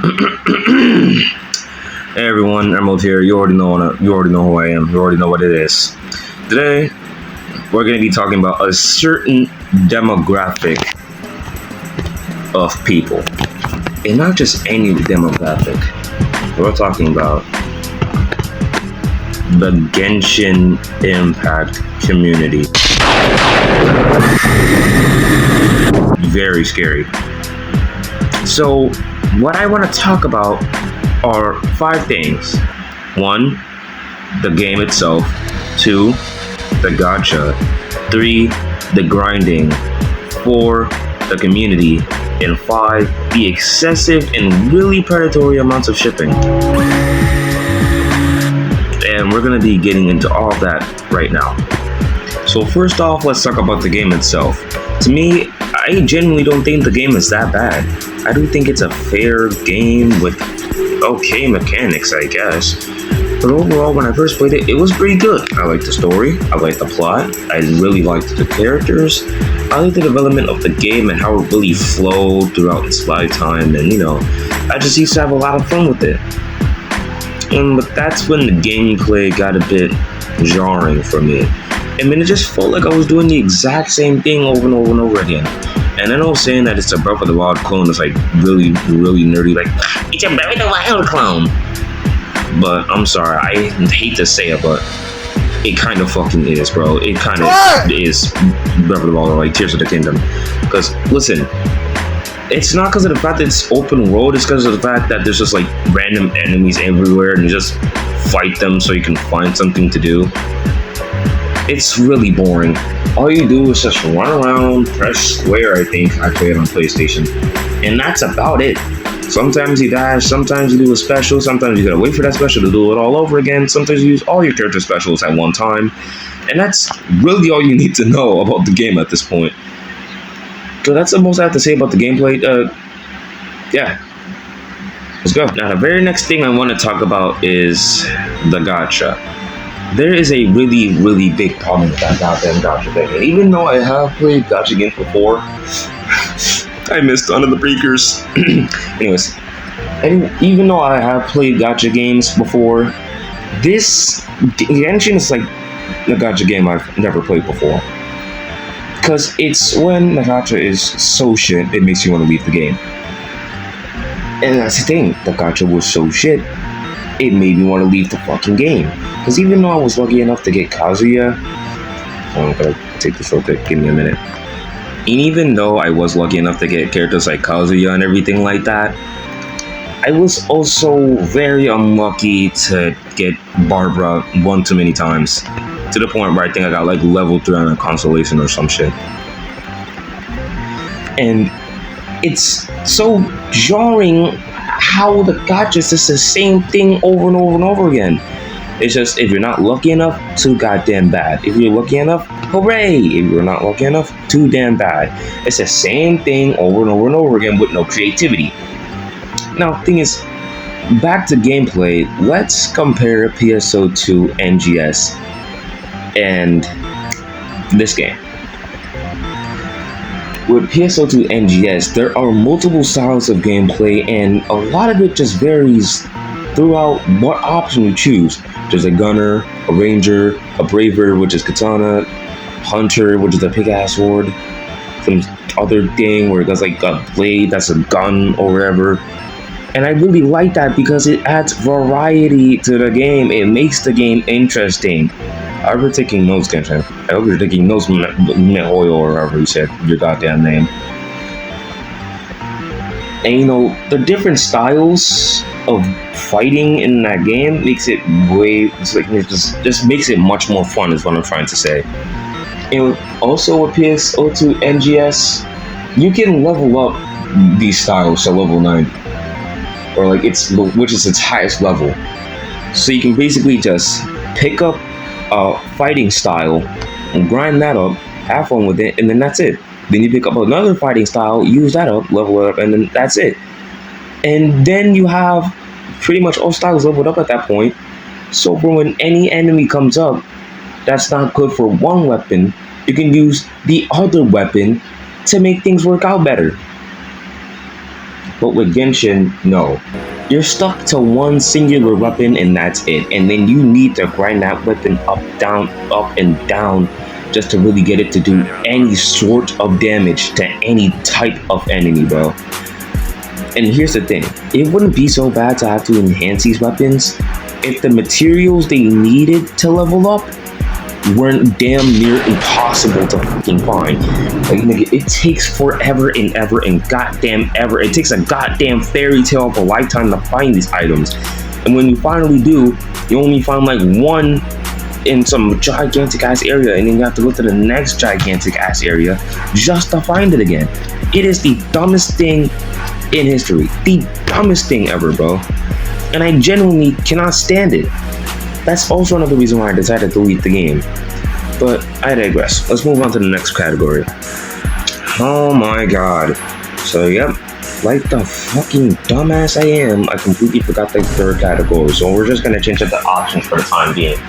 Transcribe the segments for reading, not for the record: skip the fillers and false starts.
Hey everyone, Emerald here. You already know who I am. You already know what it is. Today, we're going to be talking about a certain demographic of people, and not just any demographic. We're talking about the Genshin Impact community. Very scary. So, what I want to talk about are 5 things. 1, the game itself. 2, the gacha. 3, the grinding. 4, the community. And 5, the excessive and really predatory amounts of shipping. And we're going to be getting into all of that right now. So first off, let's talk about the game itself. To me, I genuinely don't think the game is that bad. I do think it's a fair game with okay mechanics, I guess. But overall, when I first played it, it was pretty good. I liked the story, I liked the plot, I really liked the characters, I liked the development of the game and how it really flowed throughout its lifetime, and I just used to have a lot of fun with it. But that's when the gameplay got a bit jarring for me. I mean, it just felt like I was doing the exact same thing over and over and over again. And I know saying that it's a Breath of the Wild clone is like really, really nerdy, like, it's a Breath of the Wild clone. But I'm sorry, I hate to say it, but it kind of fucking is, bro. It kind of is Breath of the Wild, or like Tears of the Kingdom. Because, listen, it's not because of the fact that it's open world, it's because of the fact that there's just like random enemies everywhere and you just fight them so you can find something to do. It's really boring. All you do is just run around, press square, I think. I play it on PlayStation. And that's about it. Sometimes you dash, sometimes you do a special, sometimes you gotta wait for that special to do it all over again, sometimes you use all your character specials at one time. And that's really all you need to know about the game at this point. So that's the most I have to say about the gameplay. Yeah. Let's go. Now, the very next thing I want to talk about is the gacha. There is a really, really big problem with that goddamn gacha thing. And even though I have played gacha games before, I missed one of the breakers. Anyways, even though I have played gacha games before, this Genshin is like the gacha game I've never played before. Because it's when the gacha is so shit, it makes you want to leave the game. And that's the thing, the gacha was so shit, it made me want to leave the fucking game. Because even though I was lucky enough to get Kazuya, I'm gonna take this real quick, give me a minute. And even though I was lucky enough to get characters like Kazuya and everything like that, I was also very unlucky to get Barbara one too many times. To the point where I think I got like level 3 on a constellation or some shit. And it's so jarring how the gacha is just the same thing over and over and over again. It's just, if you're not lucky enough, too goddamn bad. If you're lucky enough, hooray! If you're not lucky enough, too damn bad. It's the same thing over and over and over again with no creativity. Now, thing is, back to gameplay, let's compare PSO2 NGS and this game. With PSO2 NGS, there are multiple styles of gameplay, and a lot of it just varies throughout what option you choose. There's a gunner, a ranger, a braver, which is katana, hunter, which is a big-ass sword, some other thing where it does like a blade that's a gun or whatever. And I really like that because it adds variety to the game. It makes the game interesting. I hope you're taking notes, Genshin. I hope you're taking notes, Oil, or whatever you said your goddamn name. And the different styles of fighting in that game makes it just makes it much more fun, is what I'm trying to say. And also with PSO2 NGS, you can level up these styles to level 90, or which is its highest level. So you can basically just pick up a fighting style and grind that up, have fun with it, and then that's it. Then you pick up another fighting style, use that up, level it up, and then that's it. And then you have pretty much all styles leveled up at that point. So for when any enemy comes up that's not good for one weapon, you can use the other weapon to make things work out better. But with Genshin, no. You're stuck to one singular weapon and that's it. And then you need to grind that weapon up and down just to really get it to do any sort of damage to any type of enemy, bro. And here's the thing, it wouldn't be so bad to have to enhance these weapons if the materials they needed to level up weren't damn near impossible to fucking find. Like, nigga, it takes forever and ever and goddamn ever. It takes a goddamn fairy tale of a lifetime to find these items. And when you finally do, you only find like one in some gigantic ass area, and then you have to go to the next gigantic ass area just to find it again. It is the dumbest thing in history. The dumbest thing ever, bro. And I genuinely cannot stand it. That's also another reason why I decided to delete the game. But I digress. Let's move on to the next category. Oh my god. So yep, like the fucking dumbass I am, I completely forgot the third category. So we're just gonna change up the options for the time being.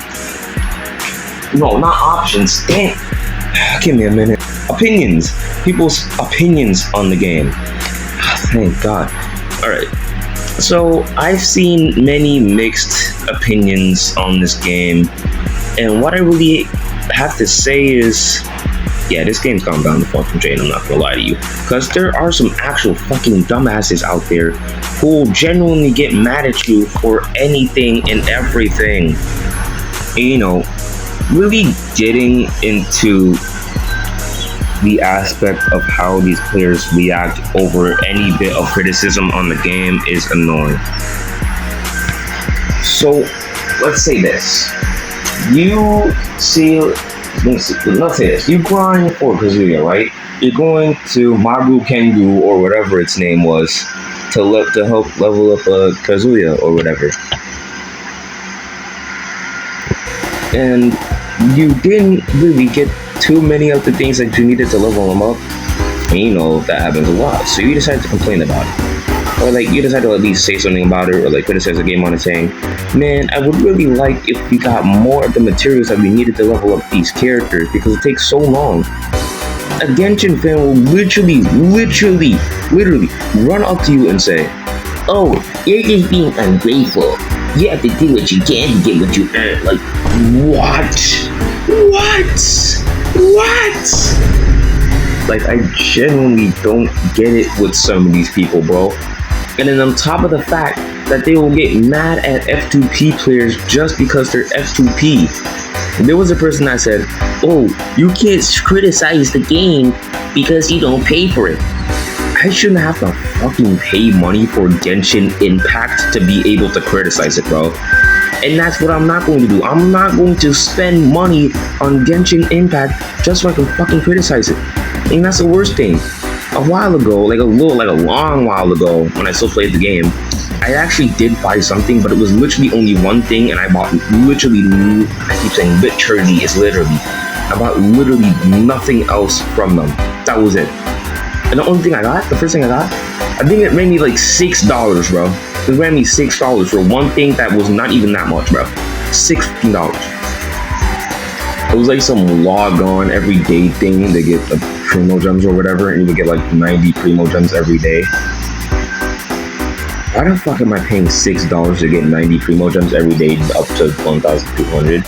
No, not options. Damn. Give me a minute. Opinions. People's opinions on the game. Thank God. Alright. So I've seen many mixed opinions on this game, and what I really have to say is, yeah, this game's gone down the fucking drain, I'm not gonna lie to you. Because there are some actual fucking dumbasses out there who will genuinely get mad at you for anything and everything. And, you know, really getting into the aspect of how these players react over any bit of criticism on the game is annoying. So, let's say this. Let's say this. You grind for Kazuya, right? You're going to Maru Kengu or whatever its name was to help level up Kazuya or whatever. And you didn't really get too many of the things that you needed to level them up, and you know that happens a lot, so you decide to complain about it, or like you decide to at least say something about it, or like criticize the game on it, saying, man, I would really like if we got more of the materials that we needed to level up these characters because it takes so long. A Genshin fan will literally run up to you and say, oh, you're just being ungrateful, you have to do what you can to get what you earn. Like, what? Like, I genuinely don't get it with some of these people, bro. And then on top of the fact that they will get mad at F2P players just because they're F2P. There was a person that said, oh, you can't criticize the game because you don't pay for it. I shouldn't have to fucking pay money for Genshin Impact to be able to criticize it, bro. And that's what I'm not going to do. I'm not going to spend money on Genshin Impact just so I can fucking criticize it. And that's the worst thing. A while ago, like a long while ago, when I still played the game, I actually did buy something, but it was literally only one thing, and I bought literally, I keep saying literally, it's literally, I bought literally nothing else from them. That was it. And the only thing I got, the first thing I got, I think it ran me like $6, bro. It ran me $6 for one thing that was not even that much, bro. $16. It was like some log on everyday thing to get the primo gems or whatever, and you would get like 90 primo gems every day. Why the fuck am I paying $6 to get 90 primo gems every day up to 1,200?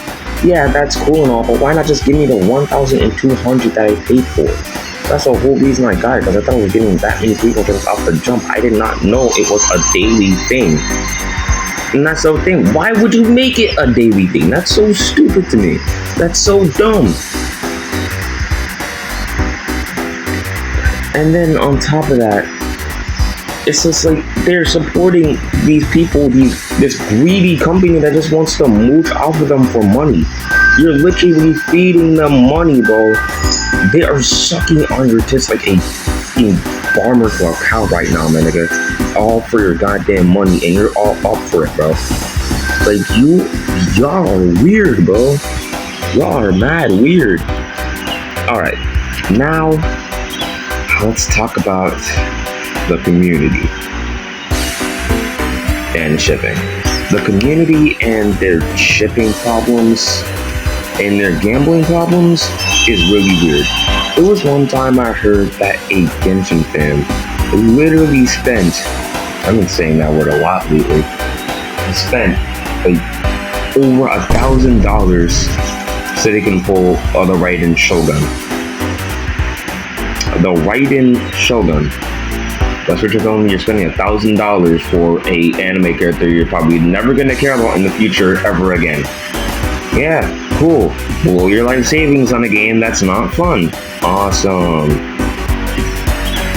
Yeah, that's cool and all, but why not just give me the 1,200 that I paid for? That's the whole reason I got it, because I thought I was getting that many primo gems off the jump. I did not know it was a daily thing. And that's the thing. Why would you make it a daily thing? That's so stupid to me. That's so dumb. And then on top of that, it's just like they're supporting these people, this greedy company that just wants to mooch off of them for money. You're literally feeding them money, bro. They are sucking on your tits like a farmer for a cow right now, man, nigga. All for your goddamn money, and you're all up for it, bro. Like, y'all are weird, bro. Y'all are mad weird. Alright, now let's talk about the community and shipping. The community and their shipping problems and their gambling problems is really weird. There was one time I heard that a Genshin fan literally spent, I've been saying that word a lot lately, spent like over $1,000 so they can pull the Raiden Shogun. The Raiden Shogun. That's what you're telling me. You're spending $1,000 for a anime character you're probably never gonna care about in the future ever again. Yeah, cool. Blow your life savings on a game that's not fun. Awesome.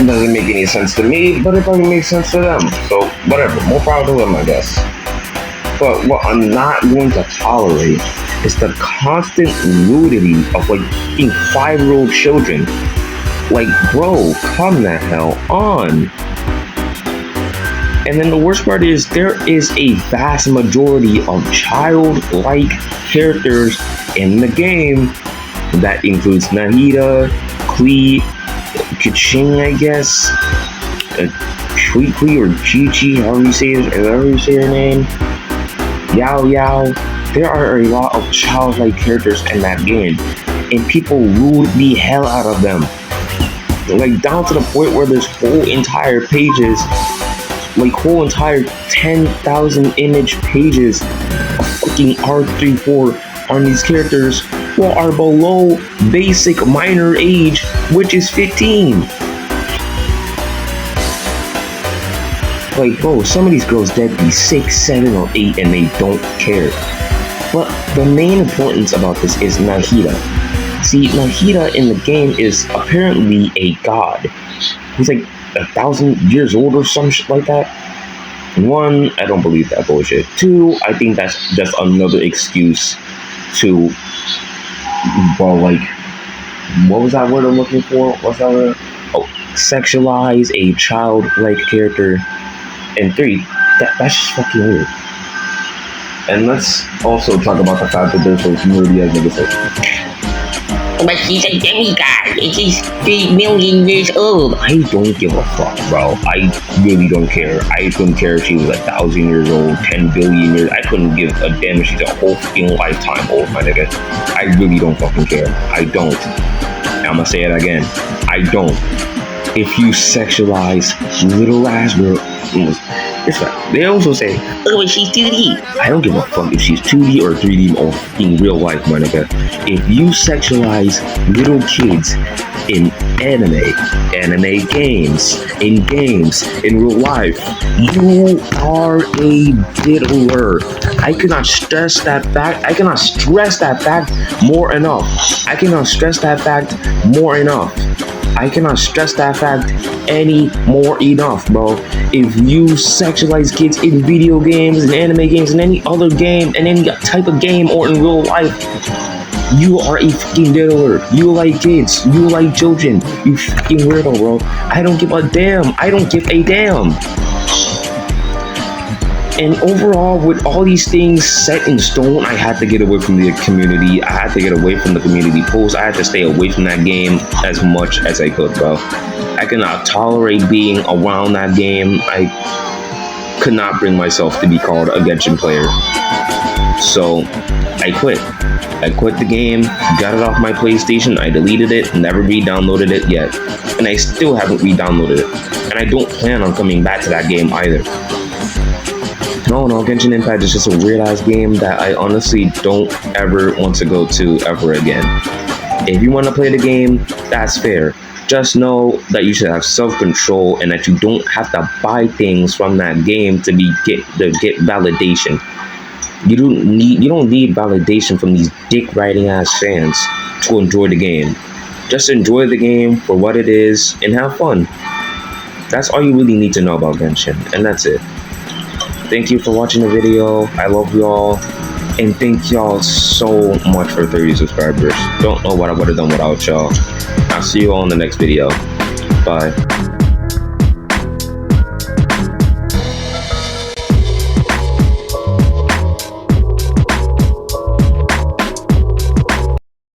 Doesn't make any sense to me, but it probably makes sense to them. So whatever. More power to them, I guess. But what I'm not going to tolerate is the constant nudity of like 5-year-old children. Like, bro, come the hell on. And then the worst part is there is a vast majority of childlike characters in the game. That includes Nahida, Klee, Kiching, I guess, Klee or Chi-Chi, however you say her name, Yao Yao. There are a lot of childlike characters in that game, and people rule the hell out of them. Like, down to the point where there's whole entire pages, like whole entire 10,000 image pages of fucking R34 on these characters who are below basic minor age, which is 15. Like, bro, some of these girls dead be 6, 7, or 8 and they don't care. But the main importance about this is Nahida. See, Nahida in the game is apparently a god. He's like 1,000 years old or some shit like that. 1, I don't believe that bullshit. 2, I think that's just another excuse to, well, like, what was that word I'm looking for? What's that word? Oh, sexualize a childlike character. And 3, that's just fucking weird. And let's also talk about the fact that there's those nerdy as niggas say, but she's a demigod, and she's 3 million years old. I don't give a fuck, bro. I really don't care. I couldn't care if she was 1,000 years old, 10 billion years. I couldn't give a damn if she's a whole fucking lifetime old, my nigga. I really don't fucking care. I don't. I'm gonna say it again. I don't. If you sexualize little ass girl, it's right. They also say, oh, she's 2D. I don't give a fuck if she's 2D or 3D or in real life, my nigga. If you sexualize little kids in anime games, in real life, you are a diddler. I cannot stress that fact. I cannot stress that fact more enough. I cannot stress that fact more enough. I cannot stress that fact any more enough, bro. If you sexualize kids in video games, and anime games, and any other game, and any type of game, or in real life, you are a fucking diddler. You like kids. You like children. You fucking weirdo, bro. I don't give a damn. I don't give a damn. And overall, with all these things set in stone, I had to get away from the community. I had to get away from the community posts. I had to stay away from that game as much as I could, bro. I could not tolerate being around that game. I could not bring myself to be called a genshin player. So, I quit. I quit the game, got it off my PlayStation, I deleted it, never re-downloaded it yet. And I still haven't re-downloaded it. And I don't plan on coming back to that game either. No, Genshin Impact is just a weird-ass game that I honestly don't ever want to go to ever again. If you want to play the game, that's fair. Just know that you should have self-control and that you don't have to buy things from that game to get validation. You don't need validation from these dick-riding ass fans to enjoy the game. Just enjoy the game for what it is and have fun. That's all you really need to know about Genshin, and that's it. Thank you for watching the video. I love y'all. And thank y'all so much for 30 subscribers. Don't know what I would have done without y'all. I'll see you all in the next video. Bye.